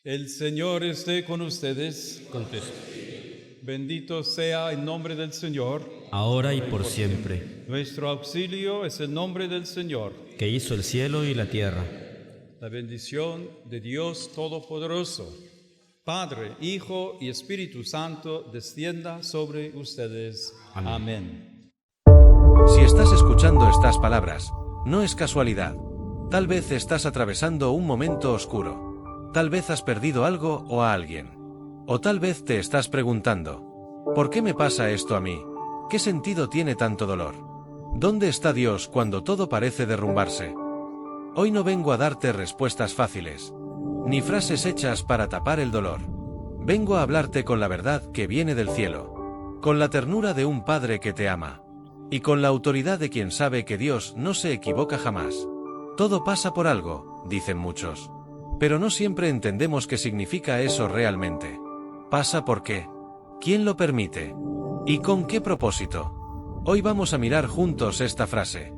El Señor esté con ustedes. Con tu espíritu, Bendito sea el nombre del Señor. ahora y por siempre, Nuestro auxilio es el nombre del Señor. que hizo el cielo y la tierra. La bendición de Dios Todopoderoso, Padre, Hijo y Espíritu Santo, descienda sobre ustedes. Amén. Si estás escuchando estas palabras, no es casualidad. Tal vez estás atravesando un momento oscuro. Tal vez has perdido algo o a alguien. O tal vez te estás preguntando, ¿por qué me pasa esto a mí? ¿Qué sentido tiene tanto dolor? ¿Dónde está Dios cuando todo parece derrumbarse? Hoy no vengo a darte respuestas fáciles, ni frases hechas para tapar el dolor. Vengo a hablarte con la verdad que viene del cielo, con la ternura de un Padre que te ama, y con la autoridad de quien sabe que Dios no se equivoca jamás. Todo pasa por algo, dicen muchos. Pero no siempre entendemos qué significa eso realmente. ¿Pasa por qué? ¿Quién lo permite? ¿Y con qué propósito? Hoy vamos a mirar juntos esta frase.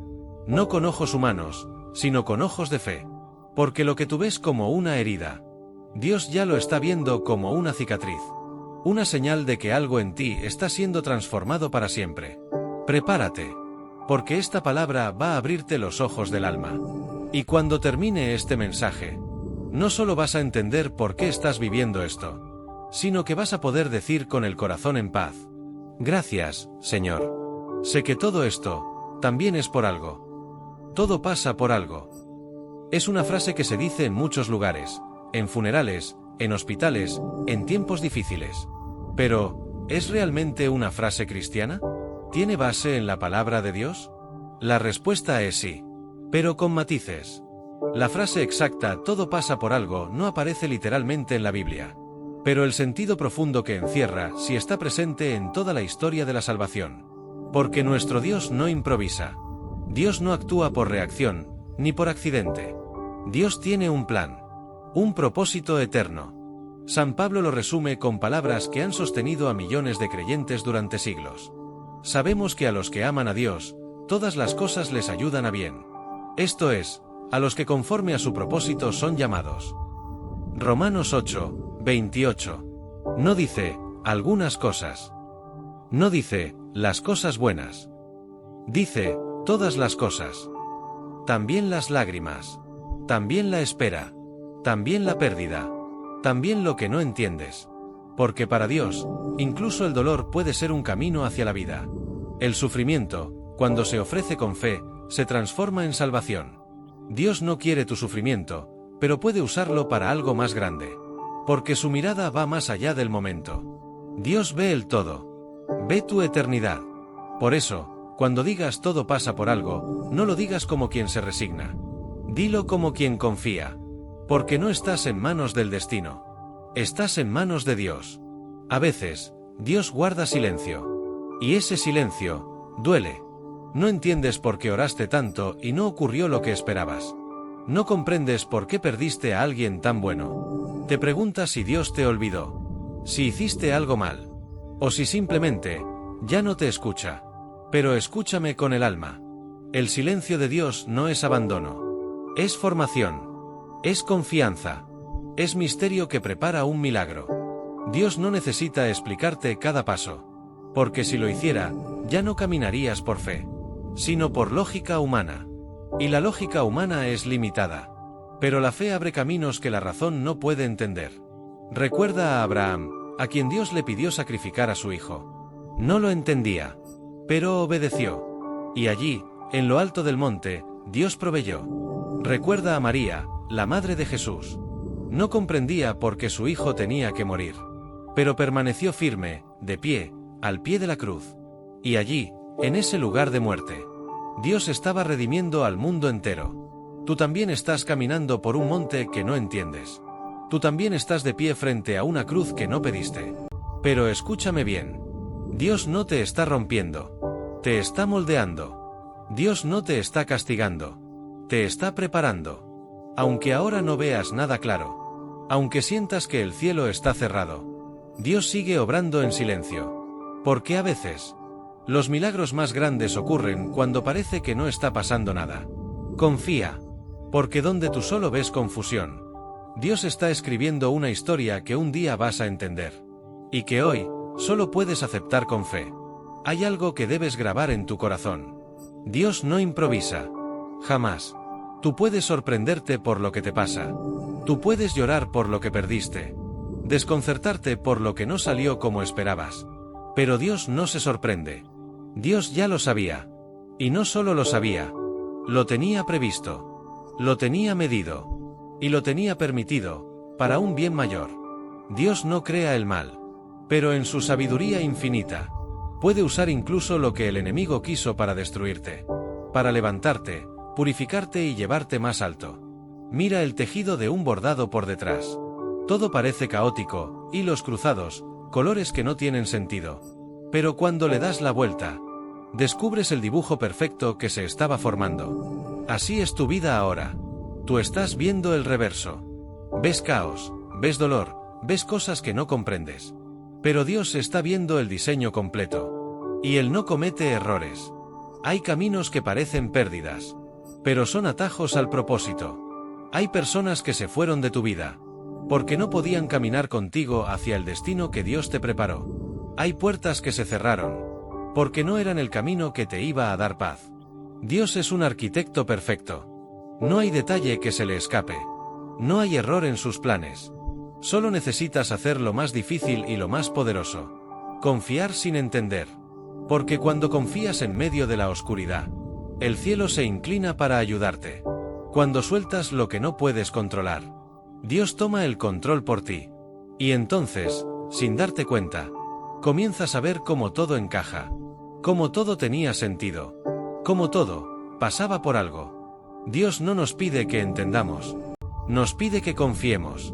No con ojos humanos, sino con ojos de fe. Porque lo que tú ves como una herida, Dios ya lo está viendo como una cicatriz. Una señal de que algo en ti está siendo transformado para siempre. Prepárate. Porque esta palabra va a abrirte los ojos del alma. Y cuando termine este mensaje, no solo vas a entender por qué estás viviendo esto, sino que vas a poder decir con el corazón en paz: gracias, Señor. Sé que todo esto también es por algo. Todo pasa por algo. Es una frase que se dice en muchos lugares, en funerales, en hospitales, en tiempos difíciles. Pero, ¿es realmente una frase cristiana? ¿Tiene base en la palabra de Dios? La respuesta es sí, pero con matices. La frase exacta "todo pasa por algo" no aparece literalmente en la Biblia. Pero el sentido profundo que encierra sí está presente en toda la historia de la salvación. Porque nuestro Dios no improvisa. Dios no actúa por reacción, ni por accidente. Dios tiene un plan, un propósito eterno. San Pablo lo resume con palabras que han sostenido a millones de creyentes durante siglos. Sabemos que a los que aman a Dios, todas las cosas les ayudan a bien. Esto es, a los que conforme a su propósito son llamados. Romanos 8, 28. No dice, algunas cosas. No dice, las cosas buenas. Dice, todas las cosas. También las lágrimas. También la espera. También la pérdida. También lo que no entiendes. Porque para Dios, incluso el dolor puede ser un camino hacia la vida. El sufrimiento, cuando se ofrece con fe, se transforma en salvación. Dios no quiere tu sufrimiento, pero puede usarlo para algo más grande. Porque su mirada va más allá del momento. Dios ve el todo. Ve tu eternidad. Por eso, cuando digas todo pasa por algo, no lo digas como quien se resigna. Dilo como quien confía. Porque no estás en manos del destino. Estás en manos de Dios. A veces, Dios guarda silencio. Y ese silencio duele. No entiendes por qué oraste tanto y no ocurrió lo que esperabas. No comprendes por qué perdiste a alguien tan bueno. Te preguntas si Dios te olvidó, si hiciste algo mal, o si simplemente ya no te escucha. Pero escúchame con el alma. El silencio de Dios no es abandono. Es formación. Es confianza. Es misterio que prepara un milagro. Dios no necesita explicarte cada paso. Porque si lo hiciera, ya no caminarías por fe, sino por lógica humana. Y la lógica humana es limitada. Pero la fe abre caminos que la razón no puede entender. Recuerda a Abraham, a quien Dios le pidió sacrificar a su hijo. No lo entendía, pero obedeció. Y allí, en lo alto del monte, Dios proveyó. Recuerda a María, la madre de Jesús. No comprendía por qué su hijo tenía que morir. Pero permaneció firme, de pie, al pie de la cruz. Y allí, en ese lugar de muerte, Dios estaba redimiendo al mundo entero. Tú también estás caminando por un monte que no entiendes. Tú también estás de pie frente a una cruz que no pediste. Pero escúchame bien. Dios no te está rompiendo. Te está moldeando. Dios no te está castigando. Te está preparando. Aunque ahora no veas nada claro. Aunque sientas que el cielo está cerrado. Dios sigue obrando en silencio. Porque a veces, los milagros más grandes ocurren cuando parece que no está pasando nada. Confía. Porque donde tú solo ves confusión, Dios está escribiendo una historia que un día vas a entender. Y que hoy, solo puedes aceptar con fe. Hay algo que debes grabar en tu corazón. Dios no improvisa. Jamás. Tú puedes sorprenderte por lo que te pasa. Tú puedes llorar por lo que perdiste. Desconcertarte por lo que no salió como esperabas. Pero Dios no se sorprende. Dios ya lo sabía. Y no solo lo sabía. Lo tenía previsto. Lo tenía medido. Y lo tenía permitido, para un bien mayor. Dios no crea el mal. Pero en su sabiduría infinita, puede usar incluso lo que el enemigo quiso para destruirte. Para levantarte, purificarte y llevarte más alto. Mira el tejido de un bordado por detrás. Todo parece caótico, hilos cruzados, colores que no tienen sentido. Pero cuando le das la vuelta, descubres el dibujo perfecto que se estaba formando. Así es tu vida ahora. Tú estás viendo el reverso. Ves caos, ves dolor, ves cosas que no comprendes. Pero Dios está viendo el diseño completo. Y Él no comete errores. Hay caminos que parecen pérdidas. Pero son atajos al propósito. Hay personas que se fueron de tu vida. Porque no podían caminar contigo hacia el destino que Dios te preparó. Hay puertas que se cerraron. Porque no eran el camino que te iba a dar paz. Dios es un arquitecto perfecto. No hay detalle que se le escape. No hay error en sus planes. Solo necesitas hacer lo más difícil y lo más poderoso. Confiar sin entender. Porque cuando confías en medio de la oscuridad, el cielo se inclina para ayudarte. Cuando sueltas lo que no puedes controlar, Dios toma el control por ti. Y entonces, sin darte cuenta, comienzas a ver cómo todo encaja. Cómo todo tenía sentido. Cómo todo pasaba por algo. Dios no nos pide que entendamos. Nos pide que confiemos.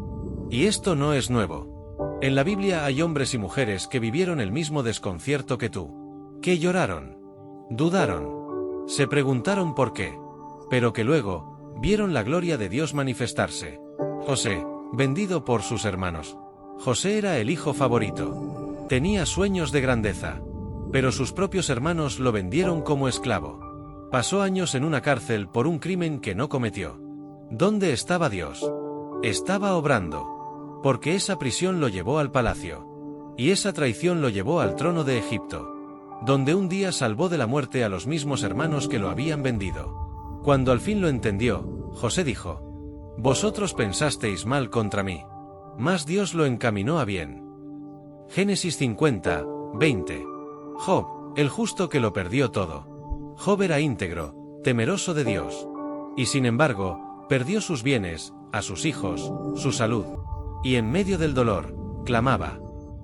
Y esto no es nuevo. En la Biblia hay hombres y mujeres que vivieron el mismo desconcierto que tú. Que lloraron. Dudaron. Se preguntaron por qué. Pero que luego, vieron la gloria de Dios manifestarse. José, vendido por sus hermanos. José era el hijo favorito. Tenía sueños de grandeza. Pero sus propios hermanos lo vendieron como esclavo. Pasó años en una cárcel por un crimen que no cometió. ¿Dónde estaba Dios? Estaba obrando. Porque esa prisión lo llevó al palacio. Y esa traición lo llevó al trono de Egipto. Donde un día salvó de la muerte a los mismos hermanos que lo habían vendido. Cuando al fin lo entendió, José dijo: Vosotros pensasteis mal contra mí. Mas Dios lo encaminó a bien. Génesis 50, 20. Job, el justo que lo perdió todo. Job era íntegro, temeroso de Dios. Y sin embargo, perdió sus bienes, a sus hijos, su salud. Y en medio del dolor, clamaba: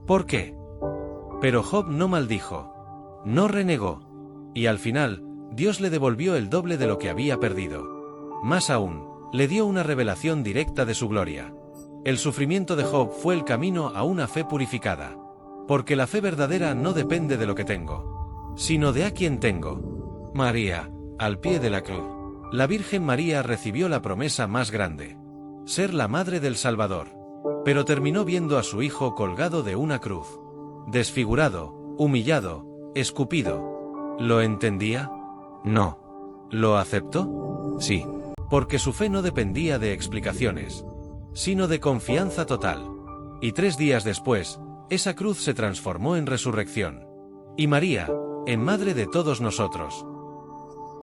¿por qué? Pero Job no maldijo. No renegó. Y al final, Dios le devolvió el doble de lo que había perdido. Más aún, le dio una revelación directa de su gloria. El sufrimiento de Job fue el camino a una fe purificada. Porque la fe verdadera no depende de lo que tengo, sino de a quien tengo. María, al pie de la cruz. La Virgen María recibió la promesa más grande: ser la madre del Salvador. Pero terminó viendo a su hijo colgado de una cruz. Desfigurado, humillado, escupido. ¿Lo entendía? No. ¿Lo aceptó? Sí. Porque su fe no dependía de explicaciones, sino de confianza total. Y 3 días después, esa cruz se transformó en resurrección. Y María, en madre de todos nosotros,